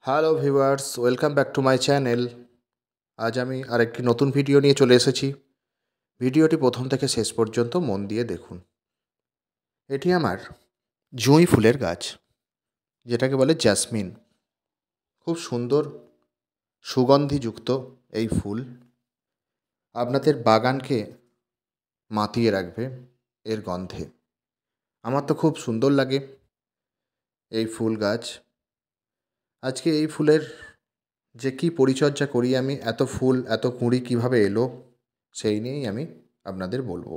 Hello viewers, welcome back to my channel. আজ আমি আরেকটি নতুন ভিডিও নিয়ে চলে এসেছি। ভিডিওটি প্রথম থেকে শেষ পর্যন্ত মন দিয়ে দেখুন। এটি আমার জুঁই ফুলের গাছ, যেটাকে বলে জ্যাসমিন। খুব সুন্দর সুগন্ধিযুক্ত এই ফুল আপনাদের বাগানকে মাতিয়ে রাখবে এর গন্ধে। আমার তো খুব সুন্দর লাগে এই ফুল গাছ। আজকে এই ফুলের যে কী পরিচর্যা করি আমি, এত ফুল এত কুঁড়ি কীভাবে এলো, সেই নিয়েই আমি আপনাদের বলবো।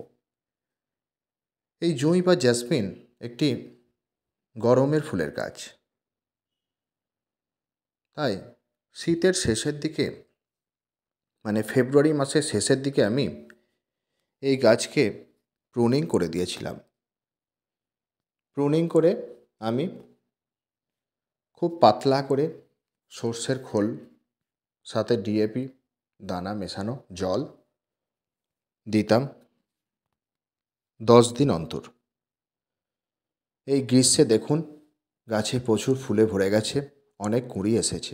এই জুঁই বা জেসমিন একটি গরমের ফুলের গাছ। তাই শীতের শেষের দিকে, মানে ফেব্রুয়ারি মাসের শেষের দিকে আমি এই গাছকে প্রুনিং করে দিয়েছিলাম। প্রুনিং করে আমি খুব পাতলা করে সর্ষের খোল সাথে ডিএপি দানা মেশানো জল দিতাম 10 দিন অন্তর। এই গ্রীষ্মে দেখুন গাছে প্রচুর ফুলে ভরে গেছে, অনেক কুঁড়ি এসেছে।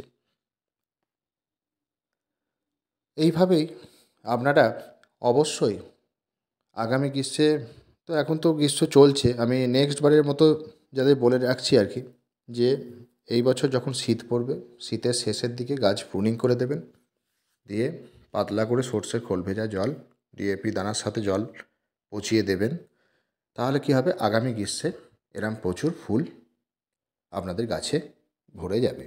এইভাবেই আপনারা অবশ্যই আগামী গ্রীষ্মে, তো এখন তো গ্রীষ্ম চলছে, আমি নেক্সট বারের মতো যাদের বলে রাখছি আর কি, যে এই বছর যখন শীত পড়বে, শীতের শেষের দিকে গাছ প্রুনিং করে দেবেন, দিয়ে পাতলা করে সর্ষের খোল ভেজা জল ডিএপি দানার সাথে জল পচিয়ে দেবেন। তাহলে কী হবে, আগামী গ্রীষ্মে এরম প্রচুর ফুল আপনাদের গাছে ভরে যাবে।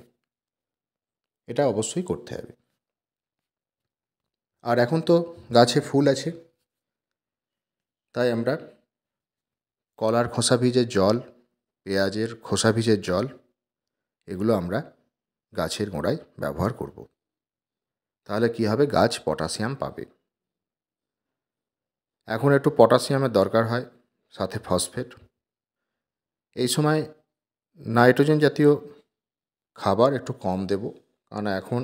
এটা অবশ্যই করতে হবে। আর এখন তো গাছে ফুল আছে, তাই আমরা কলার খোসা ভিজে জল, পেঁয়াজের খোসা ভিজে জল, এগুলো আমরা গাছের গোড়ায় ব্যবহার করব। তাহলে কী হবে, গাছ পটাশিয়াম পাবে। এখন একটু পটাশিয়ামের দরকার হয়, সাথে ফসফেট। এই সময় নাইট্রোজেন জাতীয় খাবার একটু কম দেব, কারণ এখন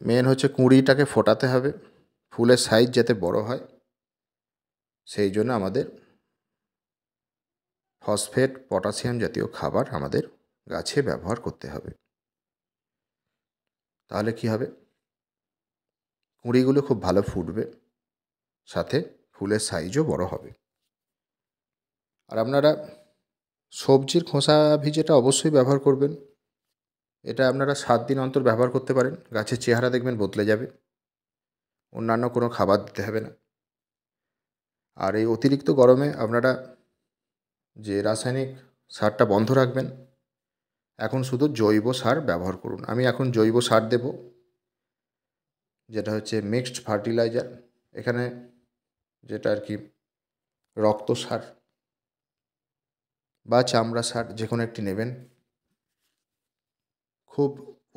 মেন হচ্ছে কুঁড়িটাকে ফোটাতে হবে, ফুলের সাইজ যাতে বড় হয়, সেই জন্য আমাদের ফসফেট পটাশিয়াম জাতীয় খাবার আমাদের গাছে ব্যবহার করতে হবে। তাহলে কী হবে, কুঁড়িগুলো খুব ভালো ফুটবে, সাথে ফুলের সাইজও বড় হবে। আর আপনারা সবজির খোসা ভিজেটা অবশ্যই ব্যবহার করবেন। এটা আপনারা 7 দিন অন্তর ব্যবহার করতে পারেন, গাছের চেহারা দেখবেন বদলে যাবে। অন্যান্য কোনো খাবার দিতে হবে না। আর এই অতিরিক্ত গরমে আপনারা যে রাসায়নিক সারটা বন্ধ রাখবেন, এখন শুধু জৈব সার ব্যবহার করুন। আমি এখন জৈব সার দেব, যেটা হচ্ছে মিক্সড ফার্টিলাইজার। এখানে যেটা আর কি রক্ত সার বা চামড়া সার, যে কোনো একটি নেবেন। খুব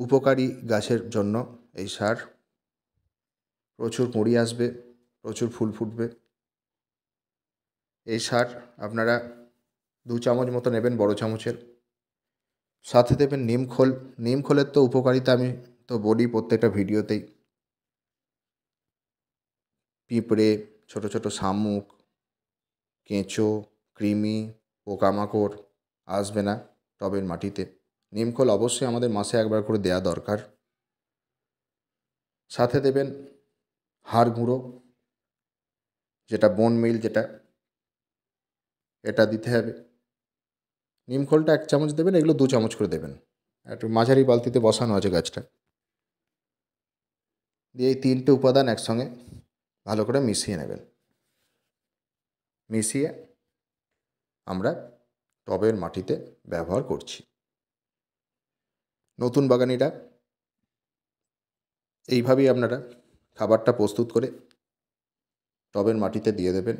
উপকারী গাছের জন্য এই সার। প্রচুর কুঁড়ি আসবে, প্রচুর ফুল ফুটবে। এই সার আপনারা 2 চামচ মতো নেবেন, বড় চামচের। সাথে দেবেন নিমখোল। নিমখোলের তো উপকারিতা আমি তো বলি প্রত্যেকটা ভিডিওতেই। পিঁপড়ে, ছোট ছোট শামুক, কেঁচো, কৃমি, পোকামাকড় আসবে না টবের মাটিতে। নিমখোল অবশ্যই আমাদের মাসে একবার করে দেওয়া দরকার। সাথে দেবেন হাড় গুঁড়ো, যেটা বোন মিল, যেটা এটা দিতে হবে। নিমখোলটা 1 চামচ দেবেন, এগুলো 2 চামচ করে দেবেন। একটু মাঝারি বালতিতে বসানো আছে গাছটা। দিয়ে এই 3টে উপাদান একসঙ্গে ভালো করে মিশিয়ে নেবেন। মিশিয়ে আমরা টবের মাটিতে ব্যবহার করছি। নতুন বাগানিরা এইভাবেই আপনারা খাবারটা প্রস্তুত করে টবের মাটিতে দিয়ে দেবেন।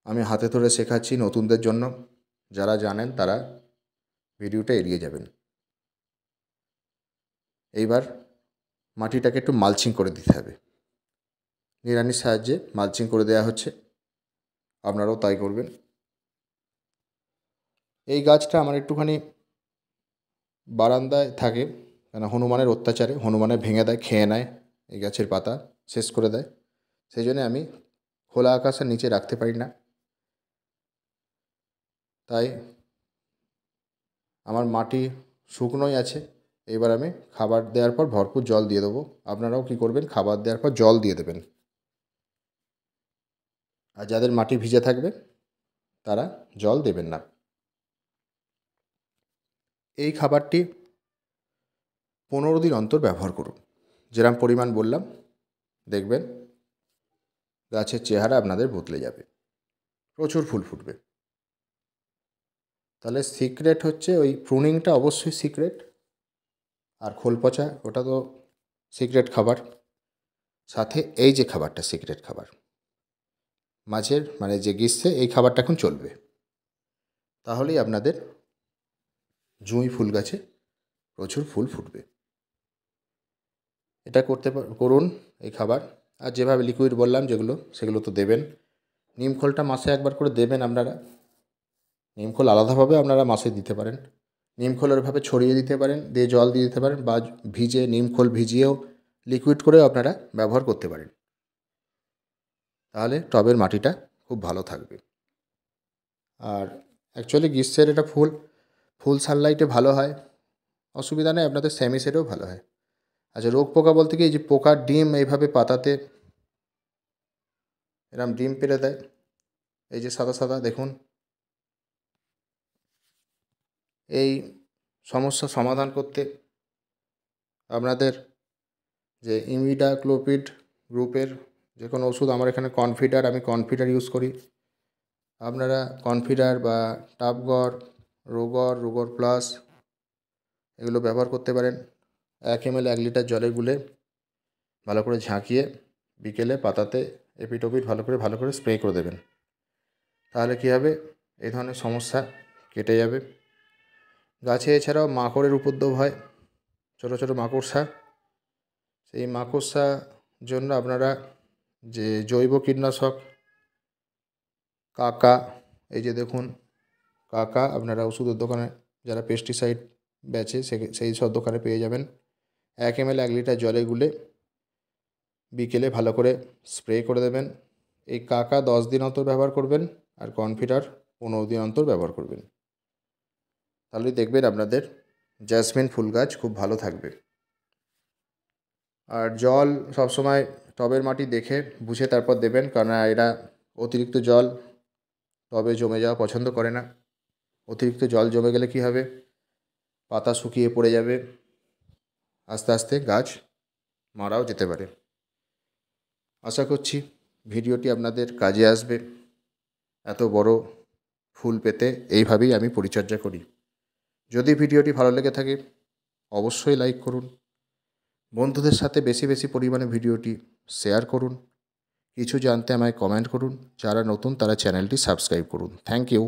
আমি হাতে ধরে শেখাচ্ছি নতুনদের জন্য, যারা জানেন তারা ভিডিওটা এড়িয়ে যাবেন। এইবার মাটিটাকে একটু মালচিং করে দিতে হবে। নিড়ানির সাহায্যে মালচিং করে দেওয়া হচ্ছে, আপনারাও তাই করবেন। এই গাছটা আমার একটুখানি বারান্দায় থাকে, কেন হনুমানের অত্যাচারে হনুমানে ভেঙে দেয়, খেয়ে নেয় এই গাছের পাতা, শেষ করে দেয়। সেই জন্য আমি খোলা আকাশের নিচে রাখতে পারি না। তাই আমার মাটি শুকনোই আছে। এবার আমি খাবার দেওয়ার পর ভরপুর জল দিয়ে দেবো। আপনারাও কী করবেন, খাবার দেওয়ার পর জল দিয়ে দেবেন। আর যাদের মাটি ভিজে থাকবে তারা জল দেবেন না। এই খাবারটি 15 দিন অন্তর ব্যবহার করুন। যেরকম পরিমাণ বললাম, দেখবেন গাছের চেহারা আপনাদের বদলে যাবে, প্রচুর ফুল ফুটবে। তাহলে সিক্রেট হচ্ছে ওই প্রুনিংটা অবশ্যই সিক্রেট, আর খোল পচা ওটা তো সিক্রেট খাবার। সাথে এই যে খাবারটা সিক্রেট খাবার, মাঝের মানে যে গ্রীষ্মে এই খাবারটা এখন চলবে, তাহলেই আপনাদের জুঁই ফুল গাছে প্রচুর ফুল ফুটবে। এটা করুন এই খাবার। আর যেভাবে লিকুইড বললাম যেগুলো, সেগুলো তো দেবেন। নিমখোলটা মাসে একবার করে দেবেন আপনারা। নিমখোল আলাদাভাবে আপনারা মাসে দিতে পারেন। নিমখোল ওইভাবে ছড়িয়ে দিতে পারেন, দিয়ে জল দিয়ে দিতে পারেন, বা ভিজে নিমখোল ভিজিয়েও লিকুইড করেও আপনারা ব্যবহার করতে পারেন। তাহলে টবের মাটিটা খুব ভালো থাকবে। আর অ্যাকচুয়ালি গ্রীষ্মের এটা ফুল সানলাইটে ভালো হয়, অসুবিধা নেই। আপনাদের সেমি সেটেও ভালো হয়। আচ্ছা, রোগ পোকা বলতে কি, এই যে পোকার ডিম এইভাবে পাতাতে এরম ডিম পেড়ে দেয়, এই যে সাদা সাদা দেখুন। এই সমস্যা সমাধান করতে আপনাদের যে ইমিডাক্লোপিড গ্রুপের যে কোনো ওষুধ, আমার এখানে কনফিডার, আমি কনফিডার ইউজ করি। আপনারা কনফিডার বা টাপগড়, রোগর প্লাস এগুলো ব্যবহার করতে পারেন। 1 ml 1 লিটার জলে গুলে ভালো করে ঝাঁকিয়ে বিকেলে পাতাতে এপিটোপিট ভালো করে স্প্রে করে দেবেন। তাহলে কী হবে, এই ধরনের সমস্যা কেটে যাবে। গাছে এছাড়াও মাকড়ের উপদ্রব হয়, ছোটো ছোটো মাকড়সা। সেই মাকড়সা জন্য আপনারা যে জৈব কীটনাশক কাকা, এই যে দেখুন কাকা, আপনারা ওষুধের দোকানে যারা পেস্টিসাইড বেচে সেই সব দোকানে পেয়ে যাবেন। 1 ml 1 লিটার জলে গুলে বিকেলে ভালো করে স্প্রে করে দেবেন। এই কাকা 10 দিন অন্তর ব্যবহার করবেন, আর কনফিডার 15 দিন অন্তর ব্যবহার করবেন। তাহলে দেখবেন আপনাদের জেসমিন ফুল গাছ খুব ভালো থাকবে। আর জল সবসময় টবের মাটি দেখে বুঝে তারপর দেবেন, কারণ এরা অতিরিক্ত জল টবে জমে যাওয়া পছন্দ করে না। অতিরিক্ত জল জমে গেলে কী হবে, পাতা শুকিয়ে পড়ে যাবে, আস্তে আস্তে গাছ মারাও যেতে পারে। আশা করছি ভিডিওটি আপনাদের কাজে আসবে। এত বড় ফুল পেতে এইভাবেই আমি পরিচর্যা করি। যদি ভিডিওটি ভালো লেগে থাকে অবশ্যই লাইক করুন, বন্ধুদের সাথে বেশি বেশি পরিমাণে ভিডিওটি শেয়ার করুন, কিছু জানতে আমায় কমেন্ট করুন, যারা নতুন তারা চ্যানেলটি সাবস্ক্রাইব করুন। Thank you.